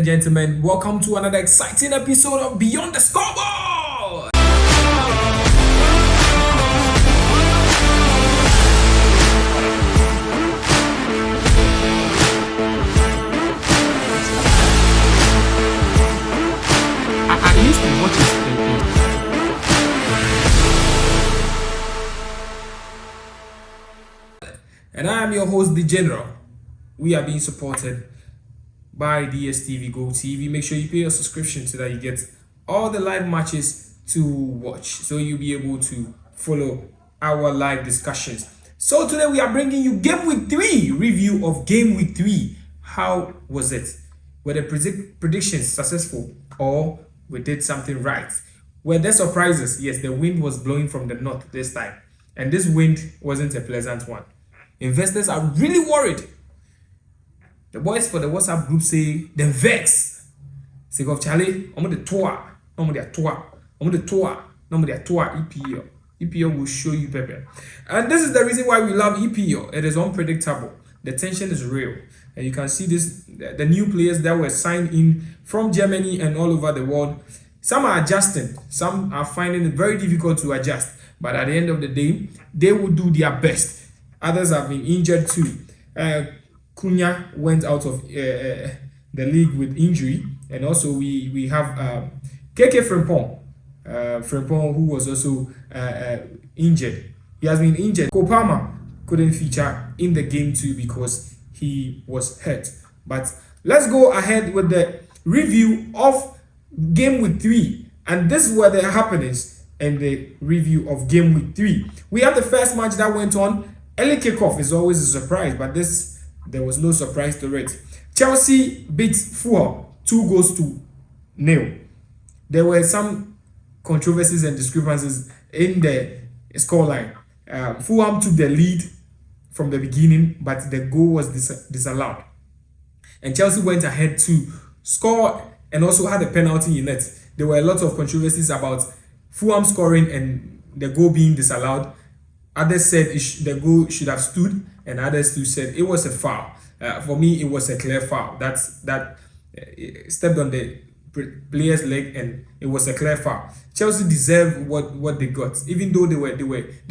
Gentlemen, welcome to another exciting episode of Beyond the Scoreboard. I used to watch his And I am your host, The General. We are being supported by DSTV Go TV. Make sure you pay your subscription so that you get all the live matches to watch, so you'll be able to follow our live discussions. So today we are bringing you Game Week 3 review of Game Week 3. How was it? Were the predictions successful, or we did something right? Were there surprises? Yes, the wind was blowing from the north this time, and this wind wasn't a pleasant one. Investors are really worried. The boys for the WhatsApp group say the vex. Say of Charlie, I'm the tour, I'm the tour, I'm the tour, I'm the tour EPL. EPL will show you Pepe. And this is the reason why we love EPL. It is unpredictable. The tension is real. And you can see this, the new players that were signed in from Germany and all over the world. Some are adjusting, some are finding it very difficult to adjust. But at the end of the day, they will do their best. Others have been injured too. Cunha went out of the league with injury, and also we have KK Frimpong, who was also injured. He has been injured. Kopama couldn't feature in the game too because he was hurt. But let's go ahead with the review of Game Week 3, and this were the happenings and the review of Game Week 3. We have the first match that went on. Early kickoff is always a surprise, but there was no surprise to it. Chelsea beat Fulham 2-0. There were some controversies and discrepancies in the scoreline. Fulham took the lead from the beginning, but the goal was disallowed. And Chelsea went ahead to score and also had a penalty in it. There were a lot of controversies about Fulham scoring and the goal being disallowed. Others said the goal should have stood, and others too said it was a foul. For me, it was a clear foul. That stepped on the player's leg, and it was a clear foul. Chelsea deserved what they got, even though they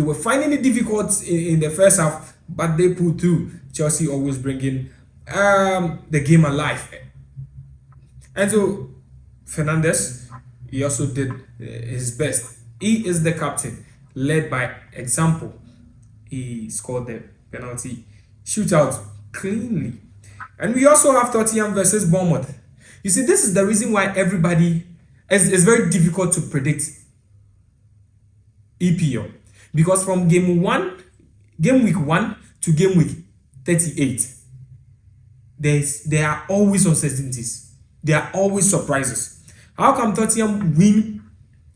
were finding it difficult in the first half, but they pulled through. Chelsea always bringing the game alive. And so Fernandes, he also did his best. He is the captain. Led by example, he scored the penalty shootout cleanly. And we also have Tottenham versus Bournemouth. You see, this is the reason why everybody is very difficult to predict EPL, because from game week 1 to game week 38, there are always uncertainties. There are always surprises. How come Tottenham win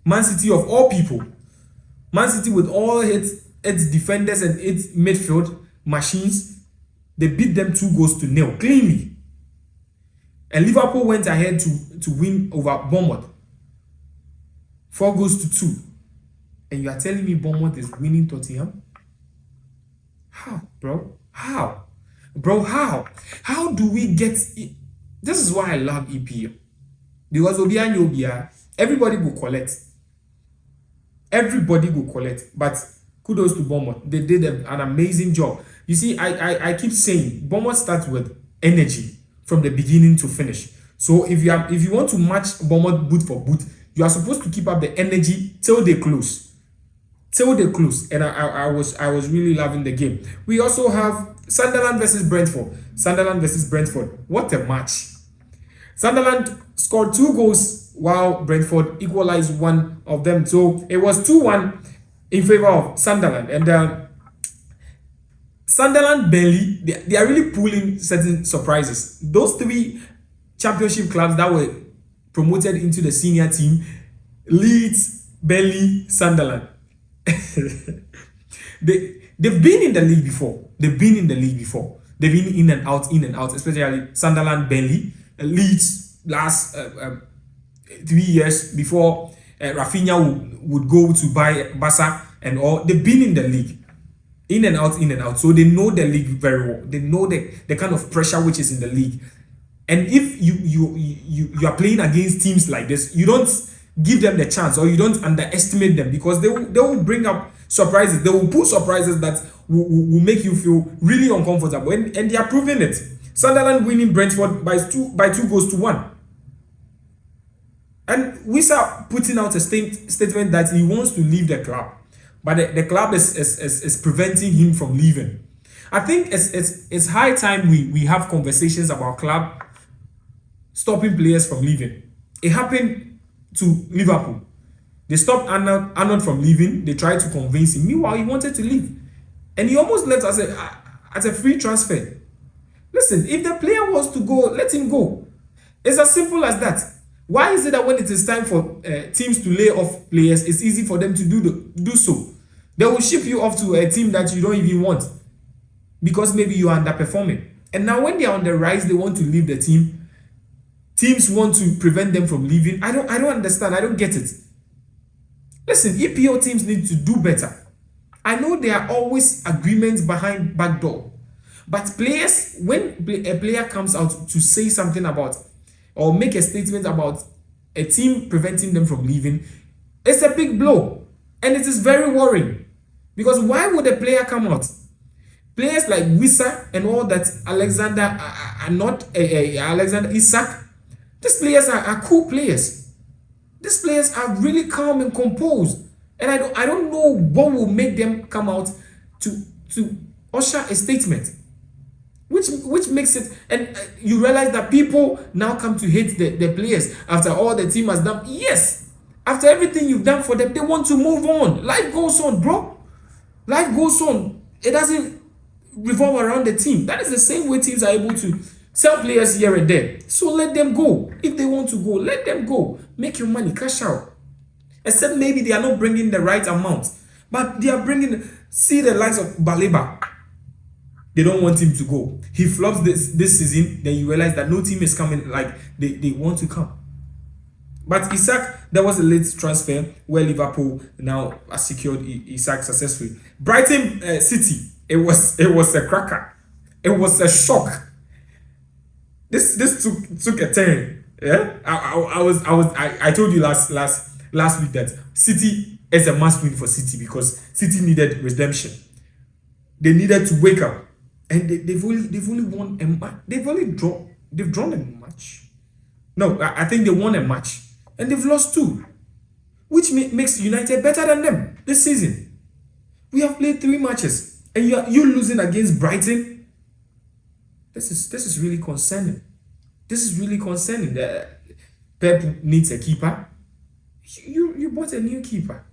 Man City of all people? Man City, with all its defenders and its midfield machines, they beat them 2-0 cleanly. And Liverpool went ahead to win over Bournemouth 4-2. And you are telling me Bournemouth is winning Tottenham? How, bro? How? Bro, how? How do we get it? This is why I love EPL. Because everybody will collect. Everybody will collect, but kudos to Bournemouth. They did an amazing job. You see, I keep saying Bournemouth starts with energy from the beginning to finish. So if you want to match Bournemouth boot for boot, you are supposed to keep up the energy till they close. And I was really loving the game. We also have Sunderland versus Brentford. What a match! Sunderland scored 2 goals while Brentford equalized one of them. So it was 2-1 in favor of Sunderland. And Sunderland barely, they are really pulling certain surprises. Those 3 championship clubs that were promoted into the senior team, Leeds, Burnley, Sunderland. They've been in the league before. They've been in and out, especially Sunderland, Burnley, Leeds last 3 years before Rafinha would go to buy Barca and all. They've been in the league, in and out. So they know the league very well. They know the kind of pressure which is in the league. And if you are playing against teams like this, you don't give them the chance, or you don't underestimate them, because they will bring up surprises. They will put surprises that will make you feel really uncomfortable, and they are proving it. Sunderland winning Brentford by 2-1. And Wissa putting out a statement that he wants to leave the club, but the club is preventing him from leaving. I think it's high time we have conversations about club stopping players from leaving. It happened to Liverpool. They stopped Arnold from leaving. They tried to convince him. Meanwhile, he wanted to leave, and he almost left as a free transfer. Listen, if the player wants to go, let him go. It's as simple as that. Why is it that when it is time for teams to lay off players, it's easy for them to do so? They will ship you off to a team that you don't even want, because maybe you are underperforming. And now when they are on the rise, they want to leave the team. Teams want to prevent them from leaving. I don't understand. I don't get it. Listen, EPL teams need to do better. I know there are always agreements behind back door, but players, when a player comes out to say something about or make a statement about a team preventing them from leaving, it's a big blow, and it is very worrying. Because why would a player come out? Players like Wissa and all that, Alexander Isak, these players are cool players. These players are really calm and composed, and I don't know what will make them come out to usher a statement, which makes it, and you realize that people now come to hate the players after all the team has done. Yes, after everything you've done for them, they want to move on. Life goes on, bro. Life goes on. It doesn't revolve around the team. That is the same way teams are able to sell players here and there. So let them go. If they want to go, let them go. Make your money, cash out. Except maybe they are not bringing the right amount, but they are bringing. See the likes of Baleba. They don't want him to go. He flops this season. Then you realize that no team is coming. Like they want to come. But Isak, there was a late transfer where Liverpool now has secured Isak successfully. Brighton City. It was a cracker. It was a shock. This took a turn. Yeah, I told you last week that City is a must win for City, because City needed redemption. They needed to wake up, and they've only won a match. They've drawn a match. No, I think they won a match, and they've lost 2, which makes United better than them this season. We have played 3 matches, and you're losing against Brighton. This is really concerning. This is really concerning. Pep needs a keeper. You bought a new keeper.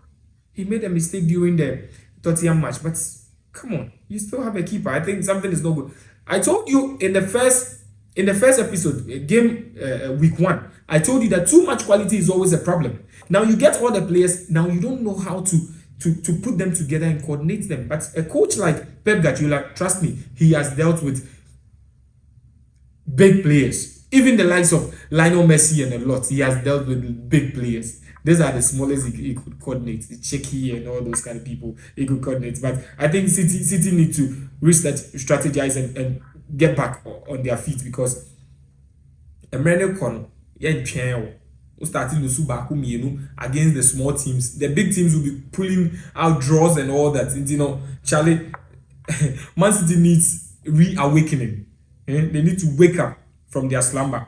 He made a mistake during the Tottenham match, but come on, you still have a keeper. I think something is not good. I told you in the first episode, game week 1, I told you that too much quality is always a problem. Now you get all the players. Now you don't know how to put them together and coordinate them. But a coach like Pep Guardiola, trust me, he has dealt with big players, even the likes of Lionel Messi and a lot. He has dealt with big players. These are the smallest he could coordinate. Checky and all those kind of people he could coordinate. But I think City need to strategize and get back on their feet, because Emmanuel Kono, starting the Super against the small teams. The big teams will be pulling out draws and all that. And, Charlie, Man City needs reawakening. They need to wake up from their slumber.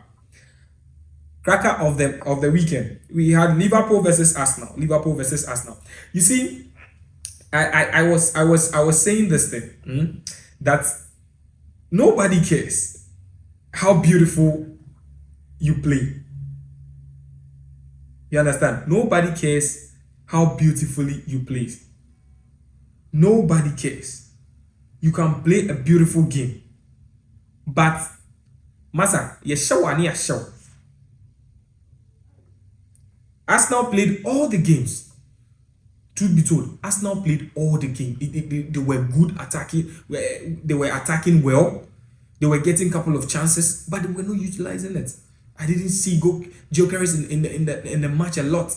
Cracker of the weekend, we had Liverpool versus Arsenal. You see, I was saying this thing, that nobody cares how beautiful you play. You understand? Nobody cares how beautifully you play. Nobody cares. You can play a beautiful game, but Masa, you show and you show. Arsenal played all the games. Truth be told, Arsenal played all the games. They were good attacking. They were attacking well. They were getting a couple of chances, but they were not utilizing it. I didn't see Gyökeres in the match a lot.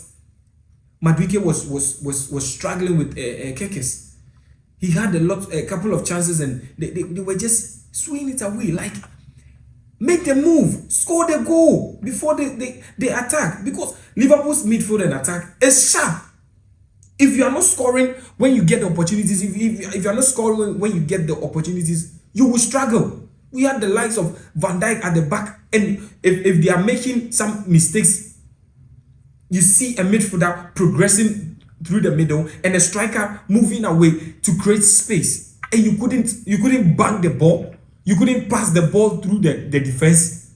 Madueke was struggling with Kekes. He had a couple of chances, and they were just swinging it away. Like, Make the move, score the goal before they attack. Because Liverpool's midfield and attack is sharp. If you are not scoring when you get the opportunities, if you are not scoring when you get the opportunities, you will struggle. We had the likes of Van Dijk at the back, and if they are making some mistakes, you see a midfielder progressing through the middle and a striker moving away to create space, and you couldn't bang the ball, you couldn't pass the ball through the defense.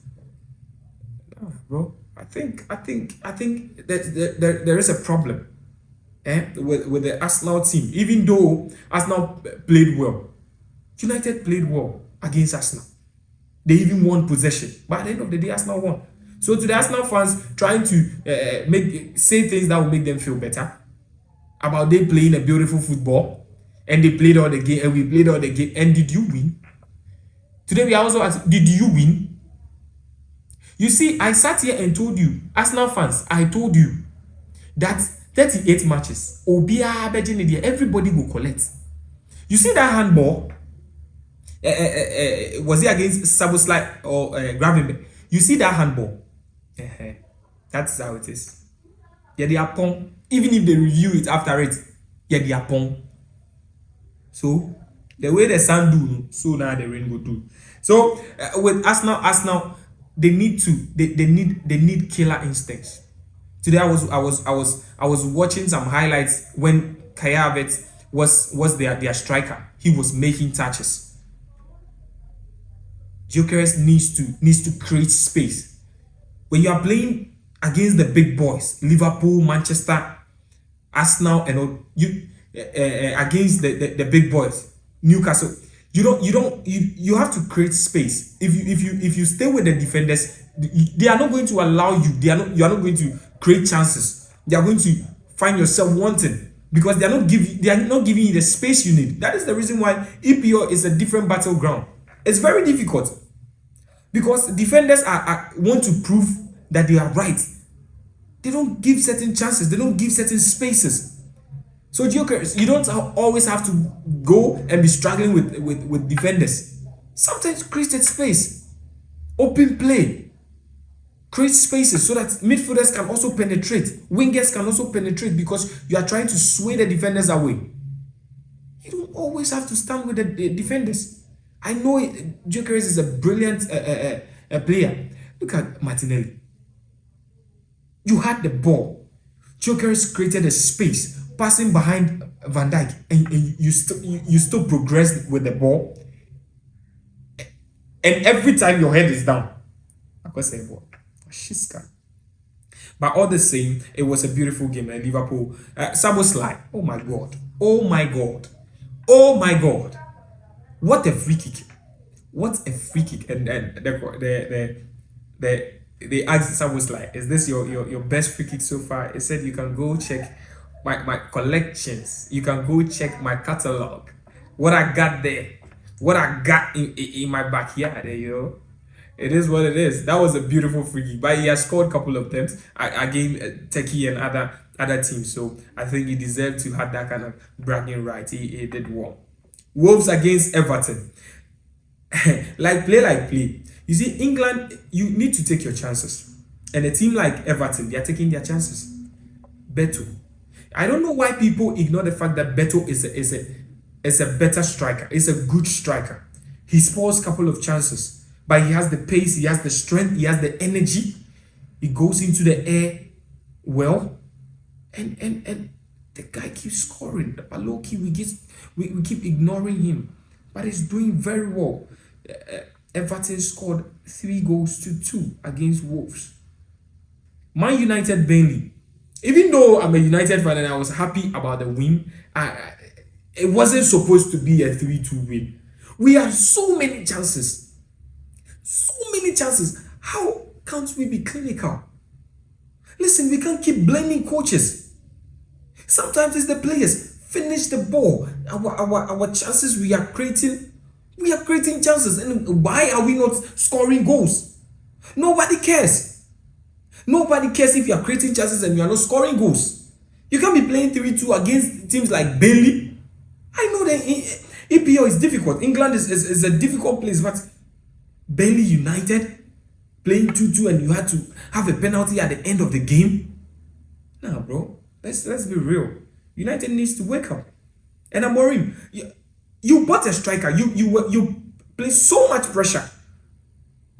Oh, bro, I think that there is a problem with the Arsenal team. Even though Arsenal played well, United played well against Arsenal. They even won possession, but at the end of the day, Arsenal won. So to the Arsenal fans trying to say things that will make them feel better about they playing a beautiful football, and they played all the game, and we played all the game, and did you win? Today we are also asking, did you win? You see, I sat here and told you, Arsenal fans, I told you that 38 matches, everybody will collect. You see that handball? Was it against Szoboszlai or Gravenberch? You see that handball? That's how it is. Yeah, they are pong. Even if they review it after it, yeah, they are pong. So the way the sun do, so now the rain go do. So with Arsenal, they need killer instincts. Today I was watching some highlights when Kai Havertz was their striker. He was making touches. Gyökeres needs to create space. When you are playing against the big boys, Liverpool, Manchester, Arsenal, and all, against the big boys, Newcastle, you have to create space. If you stay with the defenders, they are not going to allow you. You are not going to create chances. They are going to find yourself wanting because they are not giving you the space you need. That is the reason why EPL is a different battleground. It's very difficult because defenders want to prove that they are right. They don't give certain chances. They don't give certain spaces. So Gyökeres, you don't always have to go and be struggling with defenders. Sometimes create space, open play, create spaces so that midfielders can also penetrate, wingers can also penetrate because you are trying to sway the defenders away. You don't always have to stand with the defenders. I know Gyökeres is a brilliant player. Look at Martinelli. You had the ball. Gyökeres created a space, passing behind Van Dijk, and you still progressed with the ball. And every time your head is down, I could say, "What? But all the same, it was a beautiful game. And Liverpool, Szoboszlai. Oh my God! Oh my God! Oh my God! What a free kick! What a free kick!" And they asked Szoboszlai, "Is this your best free kick so far?" He said, "You can go check my collections. You can go check my catalog. What I got there, what I got in my backyard. It is what it is." That was a beautiful free kick, but he has scored a couple of them against Turkey and other teams. So I think he deserved to have that kind of bragging right. He did well. Wolves against Everton. like play. You see, England, you need to take your chances. And a team like Everton, they are taking their chances. Beto. I don't know why people ignore the fact that Beto is a better striker. He's a good striker. He scores a couple of chances. But he has the pace, he has the strength, he has the energy. He goes into the air well. And the guy keeps scoring. But low-key, we keep ignoring him. But he's doing very well. Everton scored 3-2 against Wolves. Man United Burnley. Even though I'm a United fan and I was happy about the win, it wasn't supposed to be a 3-2 win. We had so many chances. So many chances. How can't we be clinical? Listen, we can't keep blaming coaches. Sometimes it's the players. Finish the ball. Our chances we are creating chances. And why are we not scoring goals? Nobody cares. Nobody cares if you are creating chances and you are not scoring goals. You can't be playing 3-2 against teams like Burnley. I know that EPL is difficult. England is a difficult place, but Burnley United, playing 2-2 and you had to have a penalty at the end of the game. Nah, bro. Let's be real. United needs to wake up. And Amorim, you bought a striker. You placed so much pressure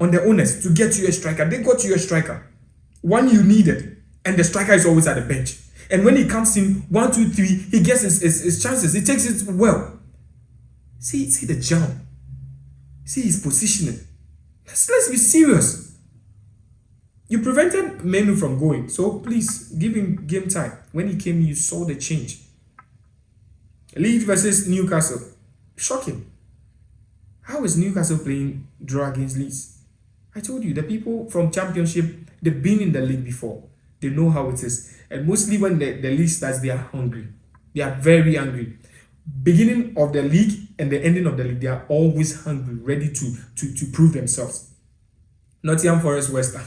on the owners to get you a striker. They got you a striker, one you needed, and the striker is always at the bench. And when he comes in 1, 2, 3, he gets his chances. He takes it well. See the jump. See his positioning. Let's be serious. You prevented Menu from going, so please give him game time. When he came, you saw the change. Leeds versus Newcastle. Shocking. How is Newcastle playing draw against Leeds? I told you, the people from Championship, they've been in the league before. They know how it is. And mostly when the league starts, they are hungry. They are very hungry. Beginning of the league and the ending of the league, they are always hungry, ready to prove themselves. Nottingham Forest, West Ham.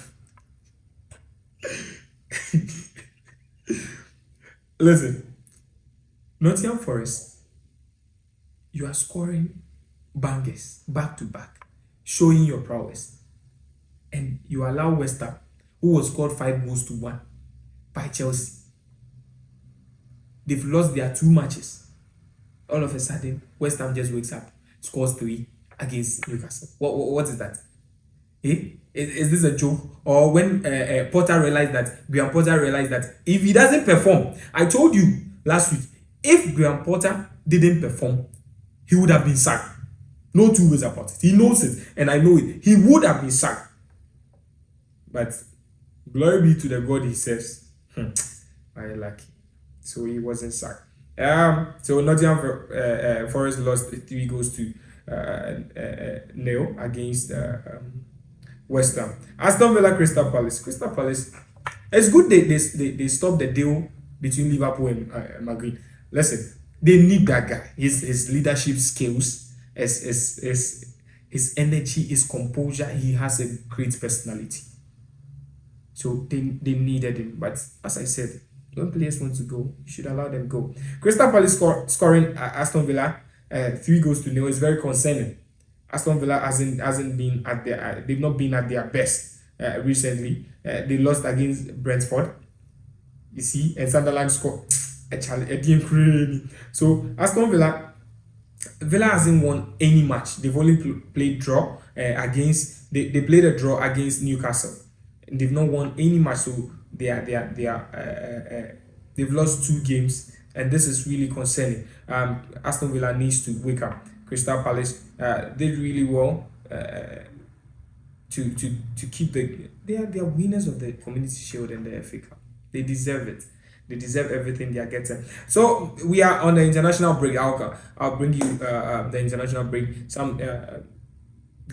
Listen, Nottingham Forest, you are scoring bangers back to back, showing your prowess. And you allow West Ham, who was scored 5 goals to 1 by Chelsea. They've lost their 2 matches. All of a sudden, West Ham just wakes up, scores 3 against Newcastle. What is that? Eh? Is this a joke? Or when Graham Potter realized that if he doesn't perform, I told you last week, if Graham Potter didn't perform, he would have been sacked. No 2 ways about it. He knows it, and I know it. He would have been sacked. But glory be to the God he serves. Very lucky. So he wasn't sacked. So Nottingham Forest lost 3 goals to 0 against West Ham. Aston Villa, Crystal Palace. Crystal Palace. It's good they stopped the deal between Liverpool and Madrid. Listen, they need that guy. His leadership skills, his energy, his composure. He has a great personality. So they needed him. But as I said, when players want to go, you should allow them go. Crystal Palace scoring Aston Villa 3 goals to 0 is very concerning. Aston Villa hasn't been at their they've not been at their best recently. They lost against Brentford. You see, and Sunderland scored a game. So Aston Villa hasn't won any match. They've only played draw against. They played a draw against Newcastle. And they've not won any match. So they've lost 2 games, and this is really concerning. Aston Villa needs to wake up. Crystal Palace did really well to keep they are winners of the Community Shield and the FA Cup. They deserve it. They deserve everything they are getting. So we are on the international break. I'll bring you the international break, some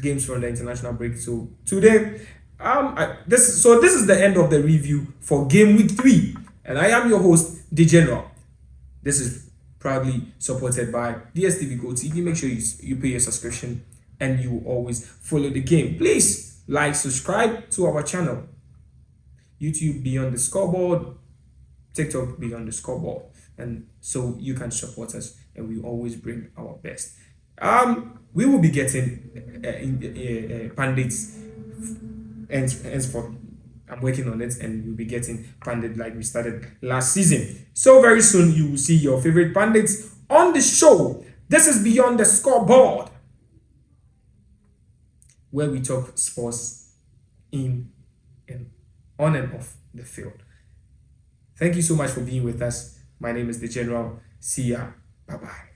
games from the international break. So today, this is the end of the review for game week 3, and I am your host, The General. This is proudly supported by DSTV Go TV. Make sure you pay your subscription and you always follow the game. Please like, subscribe to our channel. YouTube Beyond the Scoreboard, TikTok Beyond the Scoreboard, and so you can support us, and we always bring our best. We will be getting pundits and henceforth. I'm working on it, and we'll be getting pundit like we started last season. So very soon you will see your favorite pundits on the show. This is Beyond the Scoreboard, where we talk sports in and on and off the field. Thank you so much for being with us. My name is The General. See ya. Bye-bye.